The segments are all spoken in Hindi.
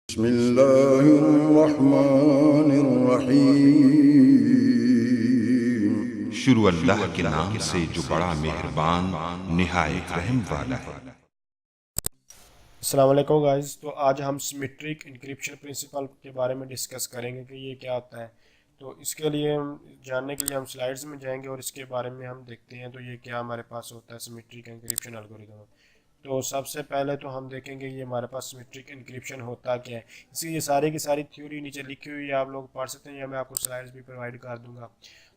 बिस्मिल्लाहिर्रहमानिर्रहीम। शुरू अल्लाह के नाम से जो बड़ा मेहरबान निहायत रहम वाला है। अस्सलाम वालेकुम गाइस। तो आज हम सिमेट्रिक इंक्रिप्शन प्रिंसिपल के बारे में डिस्कस करेंगे कि ये क्या होता है। तो इसके लिए जानने के लिए हम स्लाइड्स में जाएंगे और इसके बारे में हम देखते हैं तो ये क्या हमारे पास होता है सिमेट्रिक इंक्रिप्शन एल्गोरिथम। तो सबसे पहले तो हम देखेंगे ये हमारे पास सिमेट्रिक इंक्रिप्शन होता क्या है। इसकी ये सारी की सारी थ्योरी नीचे लिखी हुई है, आप लोग पढ़ सकते हैं या मैं आपको स्लाइड्स भी प्रोवाइड कर दूंगा।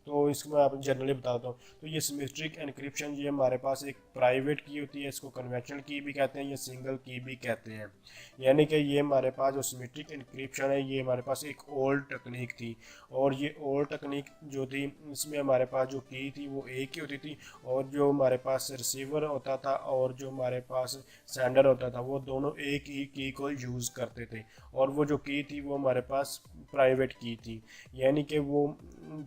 तो इसको मैं आप जनरली बताता हूँ। तो ये सिमेट्रिक एनक्रिप्शन ये हमारे पास एक प्राइवेट की होती है, इसको कन्वेंशनल की भी कहते हैं या सिंगल की भी कहते हैं। यानी कि ये हमारे पास जो सिमेट्रिक एनक्रिप्शन है ये हमारे पास एक ओल्ड टेक्निक थी, और ये ओल्ड टेक्निक जो थी इसमें हमारे पास जो की थी वो एक ही होती थी, और जो हमारे पास रिसीवर होता था और जो हमारे पास सेंडर होता था वो दोनों एक ही की को यूज़ करते थे। और वो जो की थी वो हमारे पास प्राइवेट की थी, यानी कि वो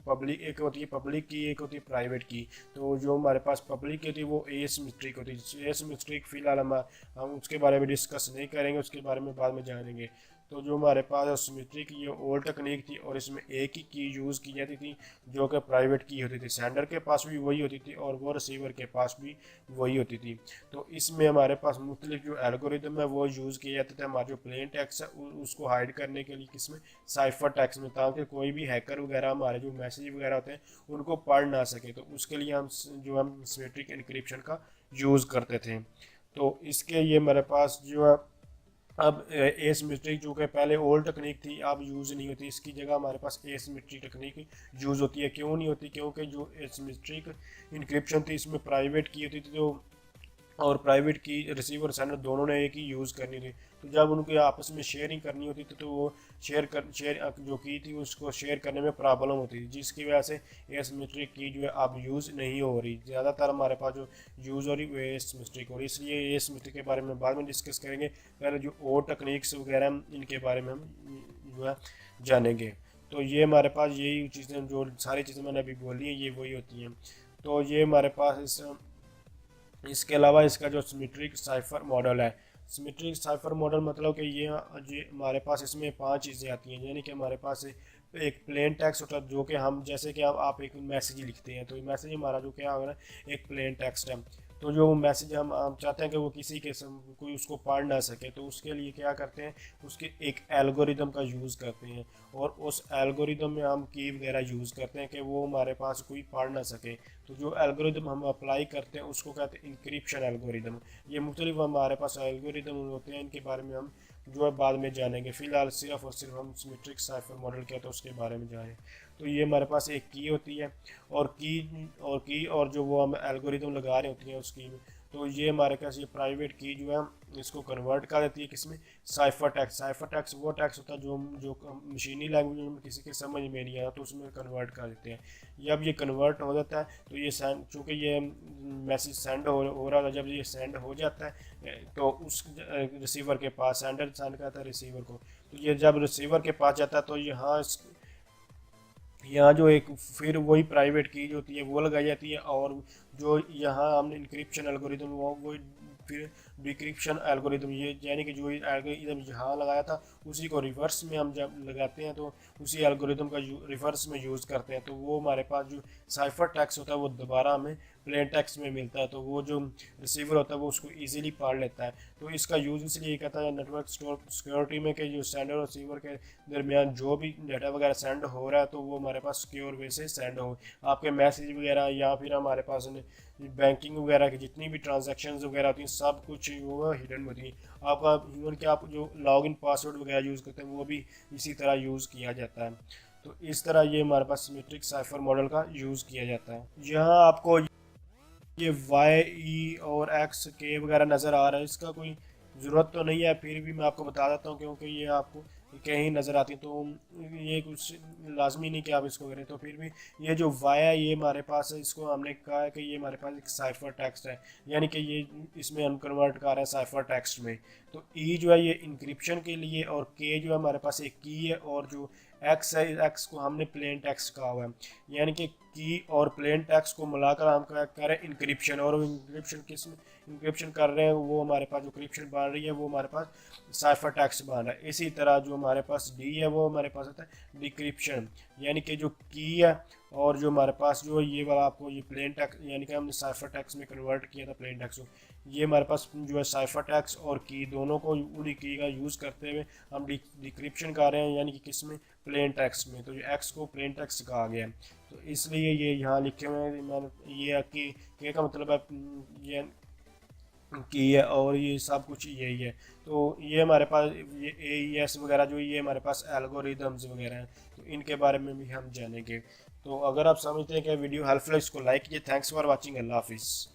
पब्लिक एक होती है पब्लिक की, एक होती है प्राइवेट की। तो जो हमारे पास पब्लिक की थी वो एसिमेट्रिक होती है। एसिमेट्रिक फिलहाल हम उसके बारे में डिस्कस नहीं करेंगे, उसके बारे में बाद में जानेंगे। तो जो हमारे पास सिमेट्रिक ये ओल्ड टेक्निक थी और इसमें एक ही की यूज़ की जाती थी जो कि प्राइवेट की होती थी। सेंडर के पास भी वही होती थी और वो रिसीवर के पास भी वही होती थी। तो इसमें हमारे पास मुख्तलिफ जो एल्गोरिदम है वो यूज़ किए जाते थे। हमारा जो प्लेन टेक्स्ट है उसको हाइड करने के लिए किसमें, साइफर टेक्स्ट में, ताकि कोई भी हैकर वगैरह हमारे जो मैसेज वगैरह होते हैं उनको पढ़ ना सके। तो उसके लिए हम सिमेट्रिक एनक्रिप्शन का यूज़ करते थे। तो इसके ये हमारे पास जो है अब एसिमेट्रिक जो कि पहले ओल्ड टेक्निक थी अब यूज़ नहीं होती, इसकी जगह हमारे पास एसिमेट्रिक टेक्निक यूज़ होती है। क्यों नहीं होती? क्योंकि जो एसिमेट्रिक इंक्रिप्शन थी इसमें प्राइवेट की होती थी, तो और प्राइवेट की रिसीवर सेंडर दोनों ने एक ही यूज़ करनी थी। तो जब उनके आपस में शेयरिंग करनी होती थी तो वो शेयर जो की थी उसको शेयर करने में प्रॉब्लम होती थी, जिसकी वजह से एसिमेट्रिक की जो है अब यूज़ नहीं हो रही। ज़्यादातर हमारे पास जो यूज़ हो रही वो एसिमेट्रिक हो रही, इसलिए एसिमेट्रिक के बारे में बाद में डिस्कस करेंगे। पहले जो और टेक्निक्स वगैरह इनके बारे में हम जो है जानेंगे। तो ये हमारे पास यही चीज़ें, जो सारी चीज़ें मैंने अभी बोली हैं ये वही होती हैं। तो ये हमारे पास इसके अलावा इसका जो सिमेट्रिक साइफर मॉडल है, सिमेट्रिक साइफर मॉडल मतलब कि ये हमारे पास इसमें 5 चीज़ें आती हैं। यानी कि हमारे पास एक प्लेन टेक्स्ट होता है जो कि हम जैसे कि आप एक मैसेज लिखते हैं तो मैसेज हमारा जो क्या होगा ना एक प्लेन टेक्स्ट है। तो जो मैसेज हम चाहते हैं कि वो किसी के कोई उसको पढ़ ना सके, तो उसके लिए क्या करते हैं, उसके एक एल्गोरिदम का यूज़ करते हैं और उस एल्गोरिदम में हम की वगैरह यूज़ करते हैं कि वो हमारे पास कोई पढ़ ना सके। तो जो एल्गोरिदम हम अप्लाई करते हैं उसको कहते हैं इंक्रिप्शन एल्गोरिदम। ये मुख्तलिफ हमारे पास एल्गोरिदम होते हैं, इनके बारे में हम जो है बाद में जानेंगे। फिलहाल सिर्फ और सिर्फ हम सिमेट्रिक साइफर मॉडल क्या तो उसके बारे में जानें। तो ये हमारे पास एक की होती है और की और जो वो हम एल्गोरिदम लगा रहे होती हैं उसकी, तो ये हमारे पास ये प्राइवेट की जो है इसको कन्वर्ट कर देती है किसमें, साइफर टेक्स्ट। साइफर टेक्स्ट वो टेक्स्ट होता है जो मशीनी लैंग्वेज में किसी के समझ में नहीं आया तो उसमें कन्वर्ट कर देते हैं। जब ये कन्वर्ट हो जाता है तो ये सेंड, चूँकि ये मैसेज सेंड हो रहा था, जब ये सेंड हो जाता है तो उस रिसीवर के पास, सेंडर सेंड करता है रिसीवर को, तो ये जब रिसीवर के पास जाता है तो यहाँ जो एक फिर वही प्राइवेट की जो होती है वो लगाई जाती है, और जो यहाँ हमने इंक्रिप्शन एल्गोरिदम वो फिर डिक्रिप्शन एल्गोरिदम, ये यानी कि जो एल्गोरिदम यहाँ लगाया था उसी को रिवर्स में हम जब लगाते हैं तो उसी एल्गोरिदम का रिवर्स में यूज़ करते हैं। तो वो हमारे पास जो साइफर टेक्स्ट होता है वो दोबारा हमें प्लेन टेक्स्ट में मिलता है, तो वो जो रिसीवर होता है वो उसको ईजिली पढ़ लेता है। तो इसका यूज़ इसलिए कहता है नेटवर्क सिक्योरिटी में कि जो सेंडर और रिसीवर के दरमियान जो भी डाटा वगैरह सेंड हो रहा है तो वो हमारे पास सिक्योर वे से सेंड हो। आपके मैसेज वगैरह या फिर हमारे पास बैंकिंग वगैरह की जितनी भी ट्रांजैक्शंस वगैरह होती हैं सब कुछ वो हिडन होती हैं। आपका इवन कि आप जो लॉगिन पासवर्ड वगैरह यूज़ करते हैं वो भी इसी तरह यूज़ किया जाता है। तो इस तरह ये हमारे पास सिमेट्रिक साइफर मॉडल का यूज़ किया जाता है। यहाँ आपको ये वाई ई और एक्स के वगैरह नज़र आ रहा है, इसका कोई ज़रूरत तो नहीं है, फिर भी मैं आपको बता देता हूँ क्योंकि ये आपको कहीं नज़र आती है तो ये कुछ लाजमी नहीं कि आप इसको करें। तो फिर भी ये जो वाई है ये हमारे पास है, इसको हमने कहा है कि ये हमारे पास एक साइफर टेक्स्ट है, यानी कि ये इसमें हम कन्वर्ट कर रहे हैं साइफर टेक्स्ट में। तो ई जो है ये इंक्रिप्शन के लिए और के जो है हमारे पास एक की है और जो एक्स है, एक्स को हमने प्लेन टेक्स्ट कहा हुआ है, यानी कि की और प्लेन टेक्स्ट को मिलाकर हम क्या कर रहे हैं इंक्रिप्शन, और इंक्रिप्शन किस में इंक्रिप्शन कर रहे हैं, वो हमारे पास जो क्रिप्शन बन रही है वो हमारे पास साइफर टेक्स्ट बन रहा है। इसी तरह जो हमारे पास डी है वो हमारे पास आता है डिक्रिप्शन, यानी कि जो की है और जो हमारे पास जो ये वाला आपको ये प्लेन टेक्स्ट यानी कि हमने साइफर टेक्स्ट में कन्वर्ट किया था प्लेन टेक्स्ट को, ये हमारे पास जो है साइफर टेक्स्ट और की दोनों को उन्हीं की का यूज़ करते हुए हम डिक्रिप्शन कर रहे हैं, यानी कि किस में प्लेन टेक्स्ट में। तो एक्स को प्लेन टेक्स्ट कहा गया है, तो इसलिए ये यहाँ लिखे हुए हैं। मैंने ये कि के का मतलब है ये की है और ये सब कुछ यही है। तो ये हमारे पास ये AES वगैरह जो ये हमारे पास एल्गोरिदम्स वगैरह हैं, तो इनके बारे में भी हम जानेंगे। तो अगर आप समझते हैं कि वीडियो हेल्पफुल है, इसको लाइक कीजिए। Thanks for watching. अल्लाह हाफिज़।